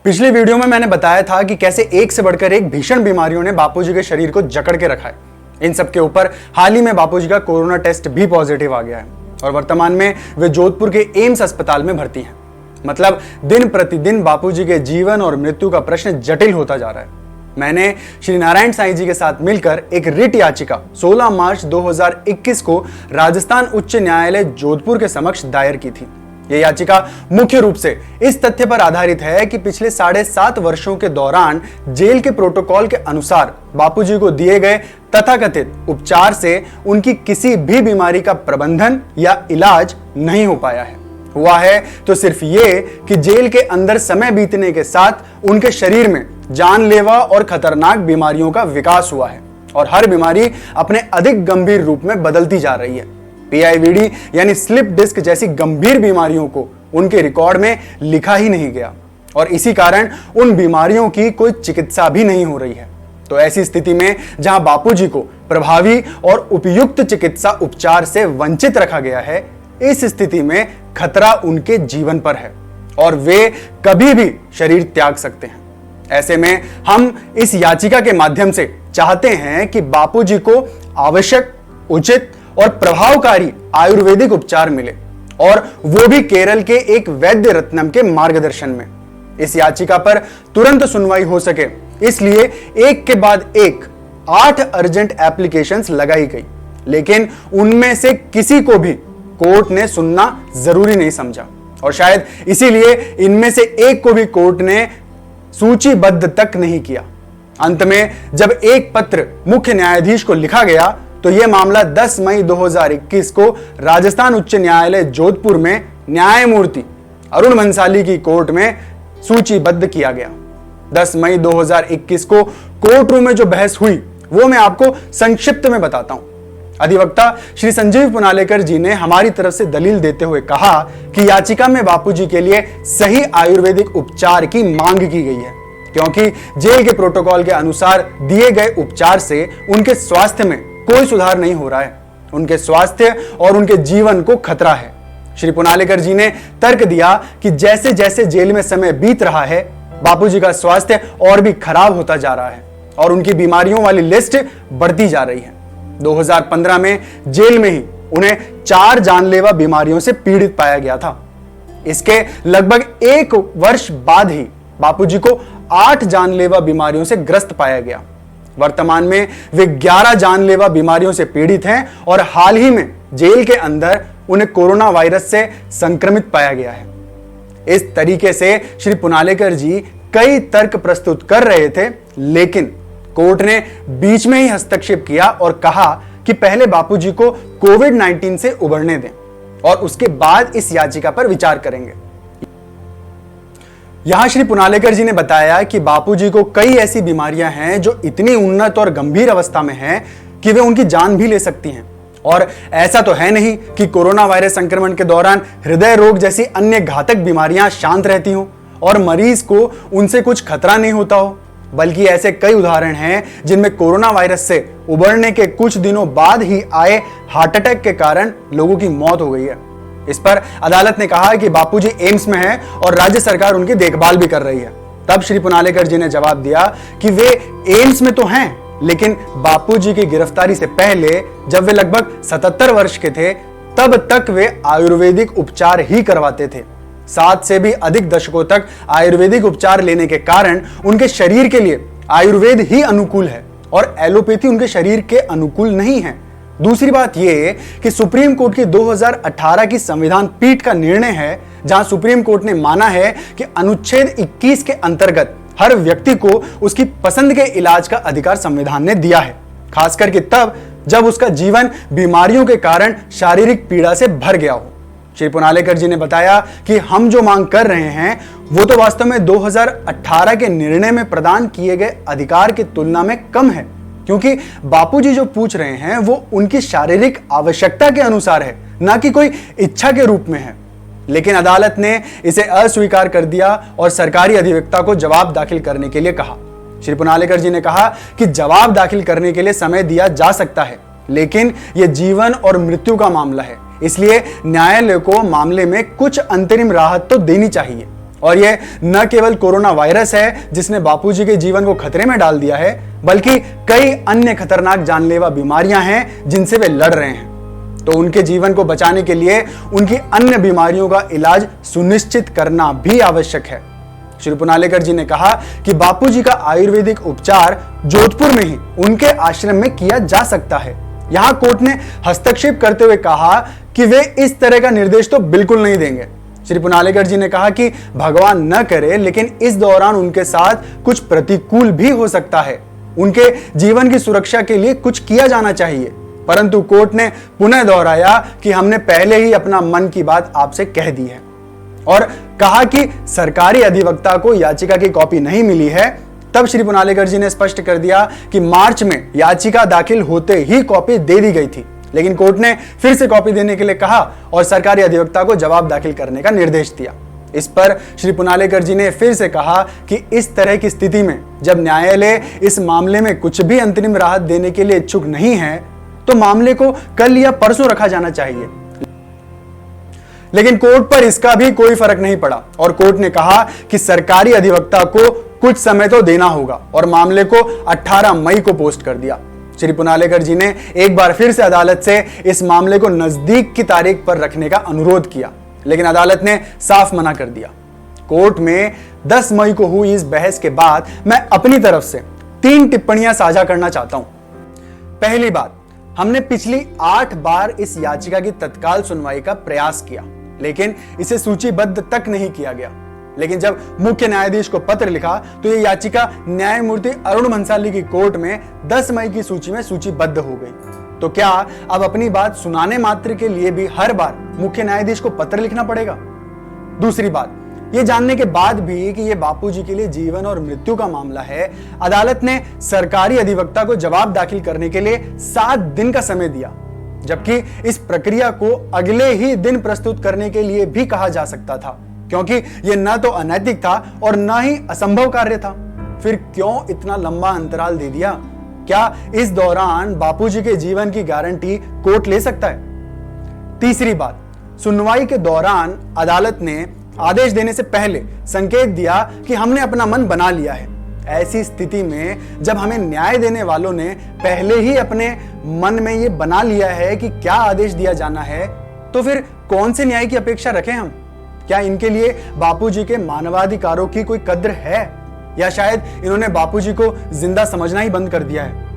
पिछले वीडियो में मैंने बताया था कि कैसे एक से बढ़कर एक भीषण बीमारियों ने बापूजी के शरीर को जकड़ के रखा है। इन सब के ऊपर हाल ही में बापूजी का कोरोना टेस्ट भी पॉजिटिव आ गया है और वर्तमान में वे जोधपुर के एम्स अस्पताल में भर्ती हैं। मतलब दिन प्रतिदिन बापूजी के जीवन और मृत्यु का प्रश्न जटिल होता जा रहा है। मैंने श्री नारायण साईं जी के साथ मिलकर एक रिट याचिका 16 मार्च 2021 को राजस्थान उच्च न्यायालय जोधपुर के समक्ष दायर की थी। यह याचिका मुख्य रूप से इस तथ्य पर आधारित है कि पिछले 7.5 वर्षों के दौरान जेल के प्रोटोकॉल के अनुसार बापूजी को दिए गए तथाकथित उपचार से उनकी किसी भी बीमारी का प्रबंधन या इलाज नहीं हो पाया है। हुआ है तो सिर्फ ये कि जेल के अंदर समय बीतने के साथ उनके शरीर में जानलेवा और खतरनाक बीमारियों का विकास हुआ है और हर बीमारी अपने अधिक गंभीर रूप में बदलती जा रही है। PIVD यानी स्लिप डिस्क जैसी गंभीर बीमारियों को उनके रिकॉर्ड में लिखा ही नहीं गया और इसी कारण उन बीमारियों की कोई चिकित्सा भी नहीं हो रही है। तो ऐसी स्थिति में जहां बापूजी को प्रभावी और उपयुक्त चिकित्सा उपचार से वंचित रखा गया है, इस स्थिति में खतरा उनके जीवन पर है और वे कभी भी शरीर त्याग सकते हैं। ऐसे में हम इस याचिका के माध्यम से चाहते हैं कि बापूजी को आवश्यक, उचित और प्रभावकारी आयुर्वेदिक उपचार मिले और वो भी केरल के एक वैद्य रत्नम के मार्गदर्शन में। इस याचिका पर तुरंत सुनवाई हो सके इसलिए एक के बाद एक 8 अर्जेंट एप्लीकेशंस लगाई गई, लेकिन उनमें से किसी को भी कोर्ट ने सुनना जरूरी नहीं समझा और शायद इसीलिए इनमें से एक को भी कोर्ट ने सूचीबद्ध तक नहीं किया। अंत में जब एक पत्र मुख्य न्यायाधीश को लिखा गया तो यह मामला 10 मई 2021 को राजस्थान उच्च न्यायालय जोधपुर में न्यायमूर्ति अरुण भंसाली की कोर्ट में सूचीबद्ध किया गया। 10 मई 2021 को कोर्ट रूम में जो बहस हुई वो मैं आपको संक्षिप्त में बताता हूं। अधिवक्ता श्री संजीव पुनालेकर जी ने हमारी तरफ से दलील देते हुए कहा कि याचिका में बापूजी के लिए सही आयुर्वेदिक उपचार की मांग की गई है, क्योंकि जेल के प्रोटोकॉल के अनुसार दिए गए उपचार से उनके स्वास्थ्य में कोई सुधार नहीं हो रहा है। उनके स्वास्थ्य और उनके जीवन को खतरा है। श्री पुनालेकर जी ने तर्क दिया कि जैसे जैसे जेल में समय बीत रहा है, बापूजी का स्वास्थ्य और भी खराब होता जा रहा है और उनकी बीमारियों वाली लिस्ट बढ़ती जा रही है। 2015 में जेल में ही उन्हें 4 जानलेवा बीमारियों से पीड़ित पाया गया था। इसके लगभग 1 वर्ष बाद ही बापूजी को 8 जानलेवा बीमारियों से ग्रस्त पाया गया। वर्तमान में वे 11 जानलेवा बीमारियों से पीड़ित हैं और हाल ही में जेल के अंदर उन्हें कोरोना वायरस से संक्रमित पाया गया है। इस तरीके से श्री पुनालेकर जी कई तर्क प्रस्तुत कर रहे थे, लेकिन कोर्ट ने बीच में ही हस्तक्षेप किया और कहा कि पहले बापूजी को कोविड-19 से उबरने दें और उसके बाद इस याचिका पर विचार करेंगे। यहां श्री पुनालेकर जी ने बताया कि बापूजी को कई ऐसी बीमारियां हैं जो इतनी उन्नत और गंभीर अवस्था में हैं कि वे उनकी जान भी ले सकती हैं और ऐसा तो है नहीं कि कोरोना वायरस संक्रमण के दौरान हृदय रोग जैसी अन्य घातक बीमारियां शांत रहती हों और मरीज को उनसे कुछ खतरा नहीं होता हो, बल्कि ऐसे कई उदाहरण हैं जिनमें कोरोना वायरस से उबरने के कुछ दिनों बाद ही आए हार्ट अटैक के कारण लोगों की मौत हो गई है। इस पर अदालत ने कहा कि बापूजी एम्स में हैं और राज्य सरकार उनकी देखभाल भी कर रही है। तब श्री पुनालेकर जी ने जवाब दिया कि वे एम्स में तो हैं, लेकिन बापूजी की गिरफ्तारी से पहले जब वे लगभग 77 वर्ष के थे तब तक वे आयुर्वेदिक उपचार ही करवाते थे। 7 से भी अधिक दशकों तक आयुर्वेदिक उपचार लेने के कारण उनके शरीर के लिए आयुर्वेद ही अनुकूल है और एलोपैथी उनके शरीर के अनुकूल नहीं है। दूसरी बात यह कि सुप्रीम कोर्ट की 2018 की संविधान पीठ का निर्णय है जहां सुप्रीम कोर्ट ने माना है कि अनुच्छेद 21 के अंतर्गत हर व्यक्ति को उसकी पसंद के इलाज का अधिकार संविधान ने दिया है, खास करके तब जब उसका जीवन बीमारियों के कारण शारीरिक पीड़ा से भर गया हो। श्री पुनालेकर जी ने बताया कि हम जो मांग कर रहे हैं वो तो वास्तव में 2018 के निर्णय में प्रदान किए गए अधिकार की तुलना में कम है, क्योंकि बापूजी जो पूछ रहे हैं वो उनकी शारीरिक आवश्यकता के अनुसार है, ना कि कोई इच्छा के रूप में है। लेकिन अदालत ने इसे अस्वीकार कर दिया और सरकारी अधिवक्ता को जवाब दाखिल करने के लिए कहा। श्री पुनालेकर जी ने कहा कि जवाब दाखिल करने के लिए समय दिया जा सकता है, लेकिन यह जीवन और मृत्यु का मामला है, इसलिए न्यायालय को मामले में कुछ अंतरिम राहत तो देनी चाहिए। और यह न केवल कोरोना वायरस है जिसने बापूजी के जीवन को खतरे में डाल दिया है, बल्कि कई अन्य खतरनाक जानलेवा बीमारियां हैं जिनसे वे लड़ रहे हैं। तो उनके जीवन को बचाने के लिए उनकी अन्य बीमारियों का इलाज सुनिश्चित करना भी आवश्यक है। श्री पुनालेकर जी ने कहा कि बापूजी का आयुर्वेदिक उपचार जोधपुर में ही उनके आश्रम में किया जा सकता है। यहां कोर्ट ने हस्तक्षेप करते हुए कहा कि वे इस तरह का निर्देश तो बिल्कुल नहीं देंगे। श्री पुनालेकर जी ने कहा कि भगवान न करे, लेकिन इस दौरान उनके साथ कुछ प्रतिकूल भी हो सकता है। उनके जीवन की सुरक्षा के लिए कुछ किया जाना चाहिए। परंतु कोर्ट ने पुनः दोहराया कि हमने पहले ही अपना मन की बात आपसे कह दी है और कहा कि सरकारी अधिवक्ता को याचिका की कॉपी नहीं मिली है। तब श्री पुनालेकर जी ने स्पष्ट कर दिया कि मार्च में याचिका दाखिल होते ही कॉपी दे दी गई थी, लेकिन कोर्ट ने फिर से कॉपी देने के लिए कहा और सरकारी अधिवक्ता को जवाब दाखिल करने का निर्देश दिया। इस पर श्री पुनालेकर जी ने फिर से कहा कि इस तरह की स्थिति में जब न्यायालय इस मामले में कुछ भी अंतरिम राहत देने के लिए इच्छुक नहीं है, तो मामले को कल या परसों रखा जाना चाहिए। लेकिन कोर्ट पर इसका भी कोई फर्क नहीं पड़ा और कोर्ट ने कहा कि सरकारी अधिवक्ता को कुछ समय तो देना होगा और मामले को 18 मई को पोस्ट कर दिया। श्री पुनालेकर जी ने एक बार फिर से अदालत से इस मामले को नजदीक की तारीख पर रखने का अनुरोध किया, लेकिन अदालत ने साफ मना कर दिया। कोर्ट में 10 मई को हुई इस बहस के बाद मैं अपनी तरफ से 3 टिप्पणियां साझा करना चाहता हूं। पहली बात, हमने पिछली 8 बार इस याचिका की तत्काल सुनवाई का प्रयास किया, लेकिन इसे सूचीबद्ध तक नहीं किया गया। लेकिन जब मुख्य न्यायाधीश को पत्र लिखा तो यह याचिका न्यायमूर्ति अरुण भंसाली की कोर्ट में 10 मई की सूची में सूचीबद्ध हो गई। तो क्या अब अपनी बात सुनाने मात्र के लिए भी हर बार मुख्य न्यायाधीश को पत्र लिखना पड़ेगा? दूसरी बात, यह जानने के बाद भी कि यह बापूजी के लिए जीवन और मृत्यु का मामला है, अदालत ने सरकारी अधिवक्ता को जवाब दाखिल करने के लिए 7 दिन का समय दिया, जबकि इस प्रक्रिया को अगले ही दिन प्रस्तुत करने के लिए भी कहा जा सकता था, क्योंकि यह न तो अनैतिक था और न ही असंभव कार्य था। फिर क्यों इतना लंबा अंतराल दे दिया? क्या इस दौरान बापूजी के जीवन की गारंटी कोर्ट ले सकता है? तीसरी बात, सुनवाई के दौरान अदालत ने आदेश देने से पहले संकेत दिया कि हमने अपना मन बना लिया है। ऐसी स्थिति में जब हमें न्याय देने वालों ने पहले ही अपने मन में यह बना लिया है कि क्या आदेश दिया जाना है, तो फिर कौन से न्याय की अपेक्षा रखें हम? क्या इनके लिए बापूजी के मानवाधिकारों की कोई कद्र है, या शायद इन्होंने बापूजी को जिंदा समझना ही बंद कर दिया है?